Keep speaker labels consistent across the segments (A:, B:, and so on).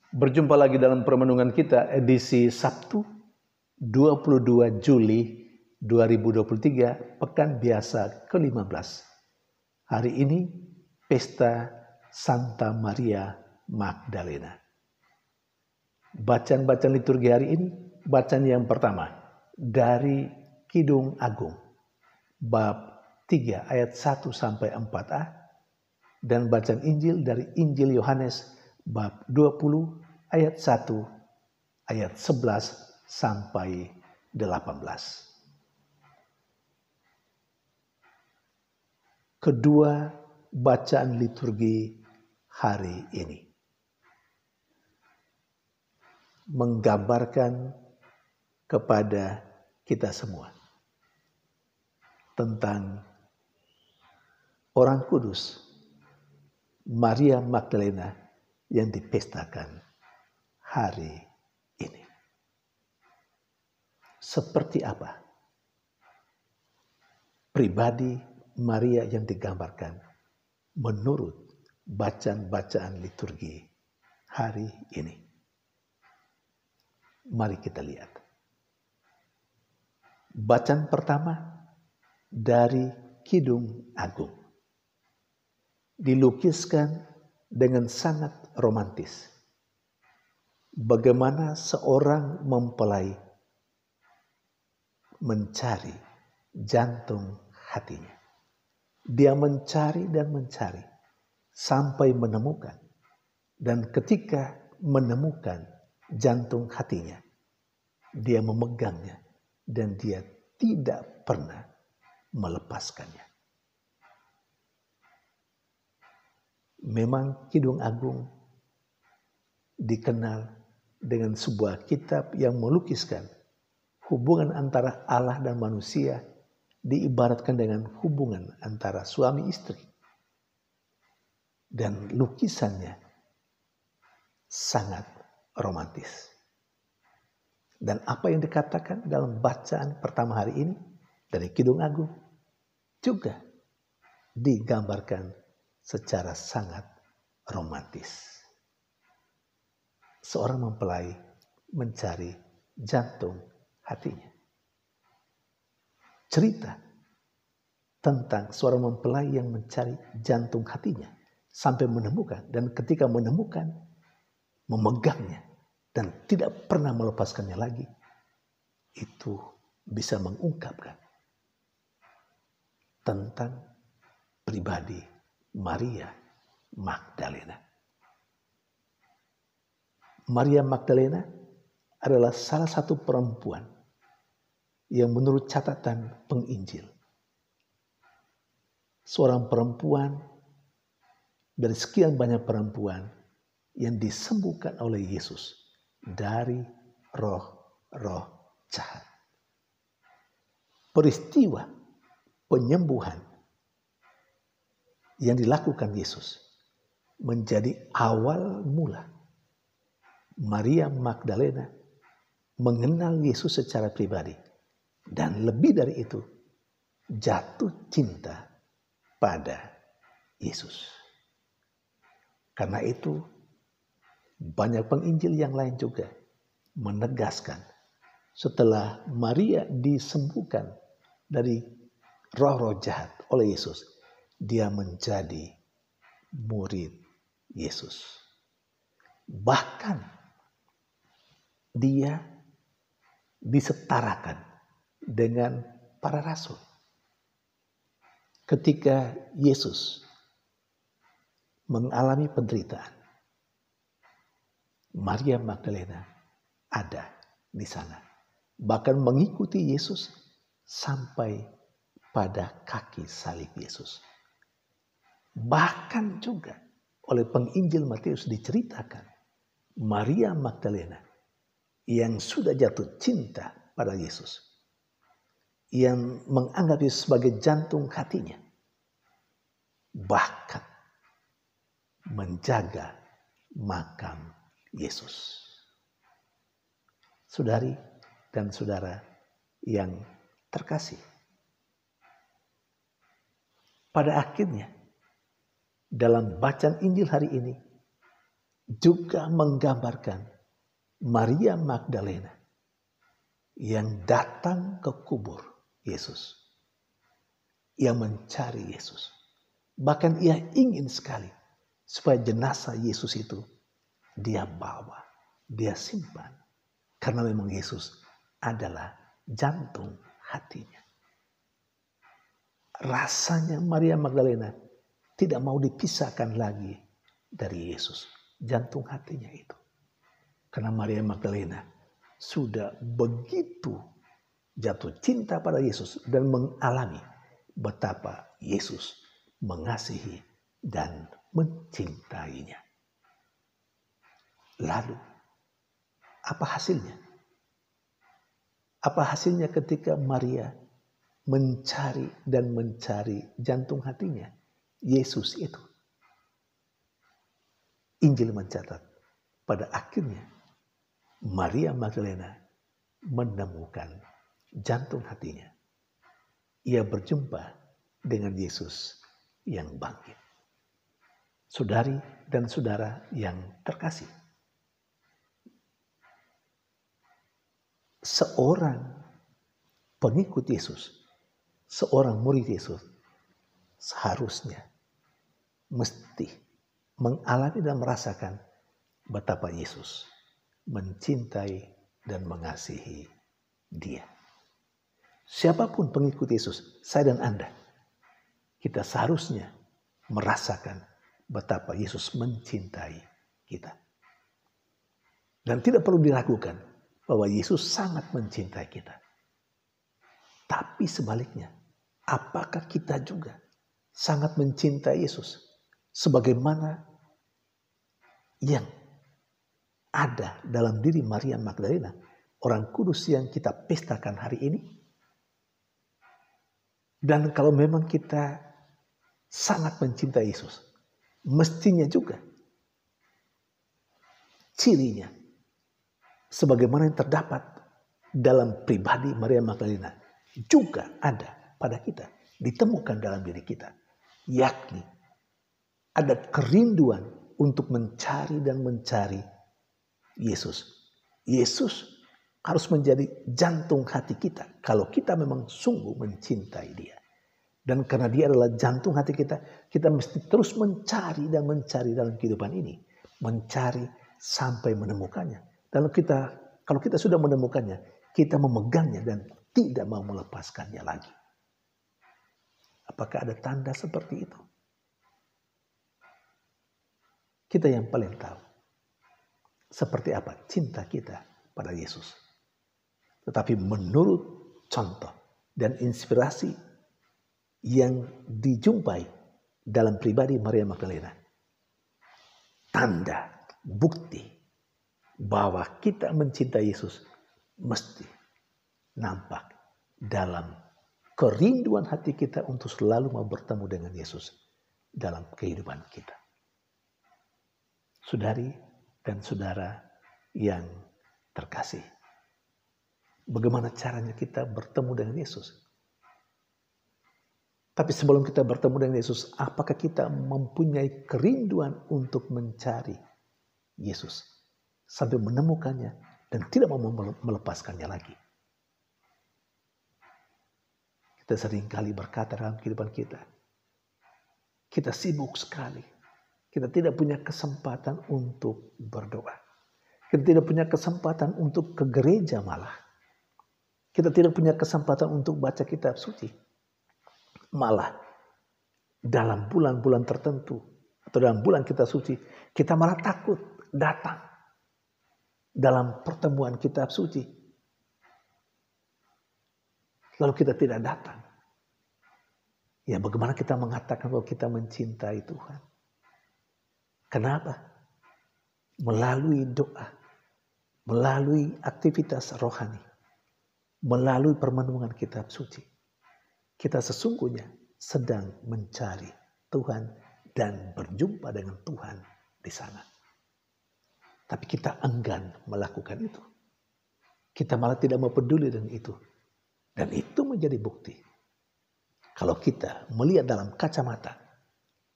A: Berjumpa lagi dalam permenungan kita edisi Sabtu 22 Juli 2023, Pekan Biasa ke-15. Hari ini Pesta Santa Maria Magdalena. Bacaan-bacaan liturgi hari ini, bacaan yang pertama dari Kidung Agung, bab 3 ayat 1 sampai 4a, dan bacaan Injil dari Injil Yohanes bab 20 ayat 1 ayat 11 sampai 18. Kedua bacaan liturgi hari ini menggambarkan kepada kita semua tentang orang kudus Maria Magdalena yang dipestakan hari ini. Seperti apa pribadi Maria yang digambarkan menurut bacaan-bacaan liturgi hari ini? Mari kita lihat. Bacaan pertama dari Kidung Agung dilukiskan dengan sangat romantis. Bagaimana seorang mempelai mencari jantung hatinya. Dia mencari dan mencari sampai menemukan. Dan ketika menemukan jantung hatinya, dia memegangnya dan dia tidak pernah melepaskannya. Memang Kidung Agung dikenal dengan sebuah kitab yang melukiskan hubungan antara Allah dan manusia, diibaratkan dengan hubungan antara suami istri. Dan lukisannya sangat romantis. Dan apa yang dikatakan dalam bacaan pertama hari ini dari Kidung Agung juga digambarkan secara sangat romantis. Seorang mempelai mencari jantung hatinya. Cerita tentang seorang mempelai yang mencari jantung hatinya sampai menemukan, dan ketika menemukan memegangnya dan tidak pernah melepaskannya lagi. Itu bisa mengungkapkan tentang pribadi Maria Magdalena. Maria Magdalena adalah salah satu perempuan yang menurut catatan penginjil, seorang perempuan dari sekian banyak perempuan yang disembuhkan oleh Yesus dari roh-roh jahat. Peristiwa penyembuhan yang dilakukan Yesus menjadi awal mula Maria Magdalena mengenal Yesus secara pribadi, dan lebih dari itu jatuh cinta pada Yesus. Karena itu banyak penginjil yang lain juga menegaskan setelah Maria disembuhkan dari roh-roh jahat oleh Yesus, dia menjadi murid Yesus. Bahkan dia disetarakan dengan para rasul. Ketika Yesus mengalami penderitaan, Maria Magdalena ada di sana. Bahkan mengikuti Yesus sampai pada kaki salib Yesus. Bahkan juga oleh penginjil Matius diceritakan Maria Magdalena yang sudah jatuh cinta pada Yesus, yang menganggap Yesus sebagai jantung hatinya, bahkan menjaga makam Yesus. Saudari dan saudara yang terkasih, pada akhirnya dalam bacaan Injil hari ini juga menggambarkan Maria Magdalena yang datang ke kubur Yesus, yang mencari Yesus. Bahkan ia ingin sekali supaya jenazah Yesus itu dia bawa, dia simpan. Karena memang Yesus adalah jantung hatinya. Rasanya Maria Magdalena tidak mau dipisahkan lagi dari Yesus, jantung hatinya itu. Karena Maria Magdalena sudah begitu jatuh cinta pada Yesus dan mengalami betapa Yesus mengasihi dan mencintainya. Lalu, apa hasilnya? Apa hasilnya ketika Maria mencari dan mencari jantung hatinya, Yesus itu? Injil mencatat pada akhirnya Maria Magdalena menemukan jantung hatinya. Ia berjumpa dengan Yesus yang bangkit. Saudari dan saudara yang terkasih, seorang pengikut Yesus, seorang murid Yesus seharusnya mesti mengalami dan merasakan betapa Yesus mencintai dan mengasihi dia. Siapapun pengikut Yesus, saya dan Anda, kita seharusnya merasakan betapa Yesus mencintai kita. Dan tidak perlu diragukan bahwa Yesus sangat mencintai kita. Tapi sebaliknya, apakah kita juga sangat mencintai Yesus sebagaimana yang ada dalam diri Maria Magdalena, orang kudus yang kita pestakan hari ini? Dan kalau memang kita sangat mencintai Yesus, mestinya juga cirinya sebagaimana yang terdapat dalam pribadi Maria Magdalena juga ada pada kita, ditemukan dalam diri kita, yakni ada kerinduan untuk mencari dan mencari Yesus. Yesus harus menjadi jantung hati kita kalau kita memang sungguh mencintai Dia. Dan karena Dia adalah jantung hati kita, kita mesti terus mencari dan mencari dalam kehidupan ini, mencari sampai menemukannya. Dan kalau kita sudah menemukannya, kita memegangnya dan tidak mau melepaskannya lagi. Apakah ada tanda seperti itu? Kita yang paling tahu seperti apa cinta kita pada Yesus. Tetapi menurut contoh dan inspirasi yang dijumpai dalam pribadi Maria Magdalena, tanda, bukti bahwa kita mencintai Yesus mesti nampak dalam kerinduan hati kita untuk selalu mau bertemu dengan Yesus dalam kehidupan kita. Saudari dan saudara yang terkasih, bagaimana caranya kita bertemu dengan Yesus? Tapi sebelum kita bertemu dengan Yesus, apakah kita mempunyai kerinduan untuk mencari Yesus sampai menemukannya dan tidak mau melepaskannya lagi? Kita seringkali berkata dalam kehidupan kita sibuk sekali. Kita tidak punya kesempatan untuk berdoa. Kita tidak punya kesempatan untuk ke gereja malah. Kita tidak punya kesempatan untuk baca kitab suci. Malah dalam bulan-bulan tertentu atau dalam bulan kitab suci, kita malah takut datang dalam pertemuan kitab suci. Lalu kita tidak datang. Ya, bagaimana kita mengatakan bahwa kita mencintai Tuhan? Kenapa? Melalui doa, melalui aktivitas rohani, melalui permenungan kitab suci, kita sesungguhnya sedang mencari Tuhan dan berjumpa dengan Tuhan di sana. Tapi kita enggan melakukan itu. Kita malah tidak mau peduli dengan itu. Dan itu menjadi bukti. Kalau kita melihat dalam kacamata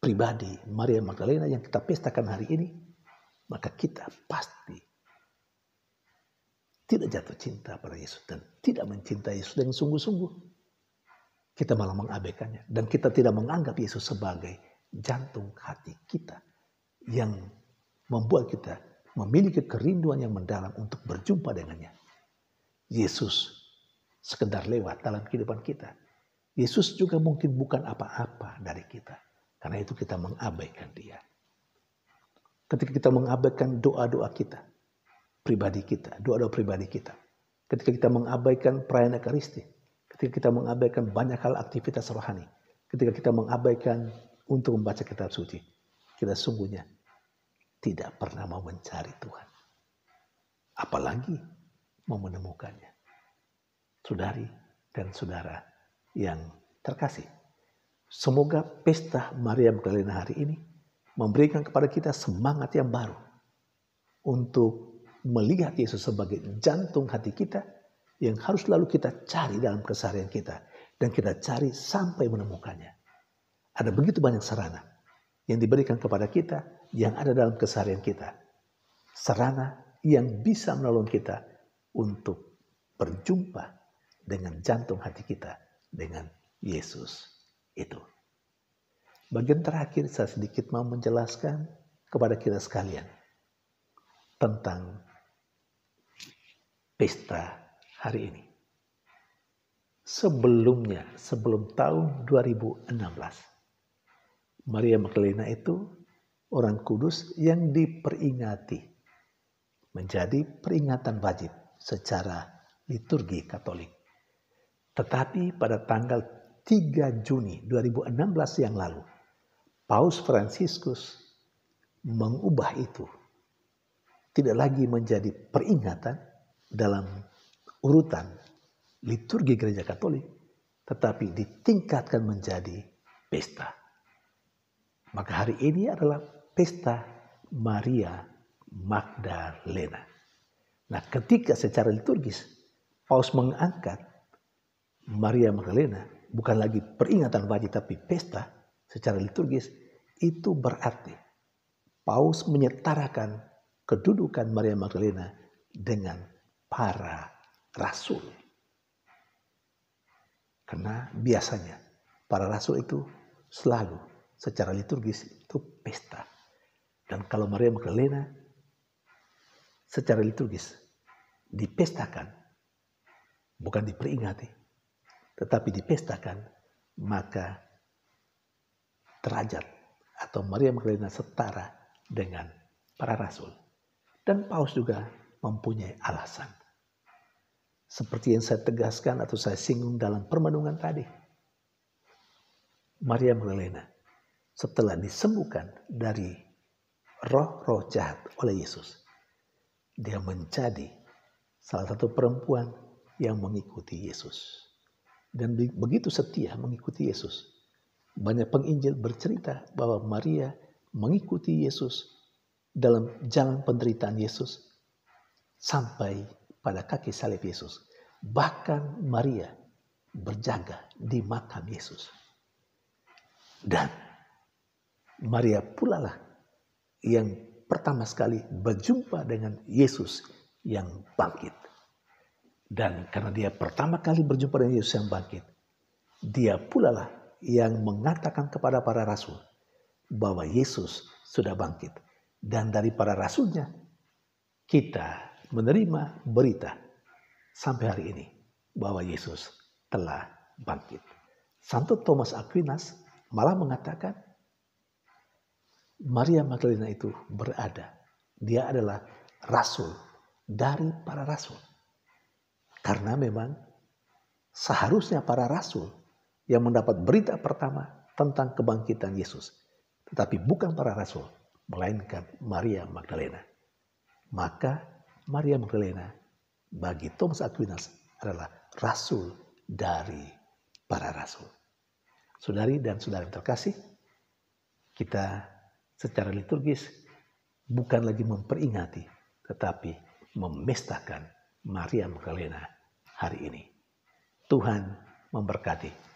A: pribadi Maria Magdalena yang kita pestakan hari ini, maka kita pasti tidak jatuh cinta pada Yesus dan tidak mencintai Yesus dengan sungguh-sungguh. Kita malah mengabaikannya dan kita tidak menganggap Yesus sebagai jantung hati kita yang membuat kita memiliki kerinduan yang mendalam untuk berjumpa dengannya. Yesus sekedar lewat dalam kehidupan kita. Yesus juga mungkin bukan apa-apa dari kita. Karena itu kita mengabaikan dia. Ketika kita mengabaikan doa-doa kita, pribadi kita, doa-doa pribadi kita. Ketika kita mengabaikan perayaan Ekaristi. Ketika kita mengabaikan banyak hal aktivitas rohani. Ketika kita mengabaikan untuk membaca kitab suci. Kita sungguhnya tidak pernah mau mencari Tuhan. Apalagi mau menemukannya. Saudari dan saudara yang terkasih. Semoga pesta Maria Magdalena hari ini memberikan kepada kita semangat yang baru untuk melihat Yesus sebagai jantung hati kita yang harus selalu kita cari dalam keseharian kita dan kita cari sampai menemukannya. Ada begitu banyak sarana yang diberikan kepada kita yang ada dalam keseharian kita. Sarana yang bisa menolong kita untuk berjumpa dengan jantung hati kita, dengan Yesus itu. Bagian terakhir saya sedikit mau menjelaskan kepada kita sekalian tentang pesta hari ini. Sebelum tahun 2016, Maria Magdalena itu orang kudus yang diperingati menjadi peringatan wajib secara liturgi Katolik. Tetapi pada tanggal 3 Juni 2016 yang lalu, Paus Fransiskus mengubah itu. Tidak lagi menjadi peringatan dalam urutan liturgi gereja Katolik, tetapi ditingkatkan menjadi pesta. Maka hari ini adalah pesta Maria Magdalena. Nah, ketika secara liturgis Paus mengangkat Maria Magdalena bukan lagi peringatan wajib tapi pesta secara liturgis, itu berarti Paus menyetarakan kedudukan Maria Magdalena dengan para rasul. Karena biasanya para rasul itu selalu secara liturgis itu pesta. Dan kalau Maria Magdalena secara liturgis dipestakan, bukan diperingati, tetapi dipestakan, maka derajat atau Maria Magdalena setara dengan para rasul. Dan Paus juga mempunyai alasan. Seperti yang saya tegaskan atau saya singgung dalam permenungan tadi. Maria Magdalena setelah disembuhkan dari roh-roh jahat oleh Yesus, dia menjadi salah satu perempuan yang mengikuti Yesus. Dan begitu setia mengikuti Yesus. Banyak penginjil bercerita bahwa Maria mengikuti Yesus dalam jalan penderitaan Yesus sampai pada kaki salib Yesus. Bahkan Maria berjaga di makam Yesus. Dan Maria pula lah yang pertama sekali berjumpa dengan Yesus yang bangkit. Dan karena dia pertama kali berjumpa dengan Yesus yang bangkit, dia pula lah yang mengatakan kepada para rasul bahwa Yesus sudah bangkit. Dan dari para rasulnya, kita menerima berita sampai hari ini bahwa Yesus telah bangkit. Santo Thomas Aquinas malah mengatakan Maria Magdalena itu berada. Dia adalah rasul dari para rasul. Karena memang seharusnya para rasul yang mendapat berita pertama tentang kebangkitan Yesus. Tetapi bukan para rasul, melainkan Maria Magdalena. Maka Maria Magdalena bagi Thomas Aquinas adalah rasul dari para rasul. Saudari dan saudara yang terkasih, kita secara liturgis bukan lagi memperingati, tetapi memestakan Maria Magdalena hari ini. Tuhan memberkati.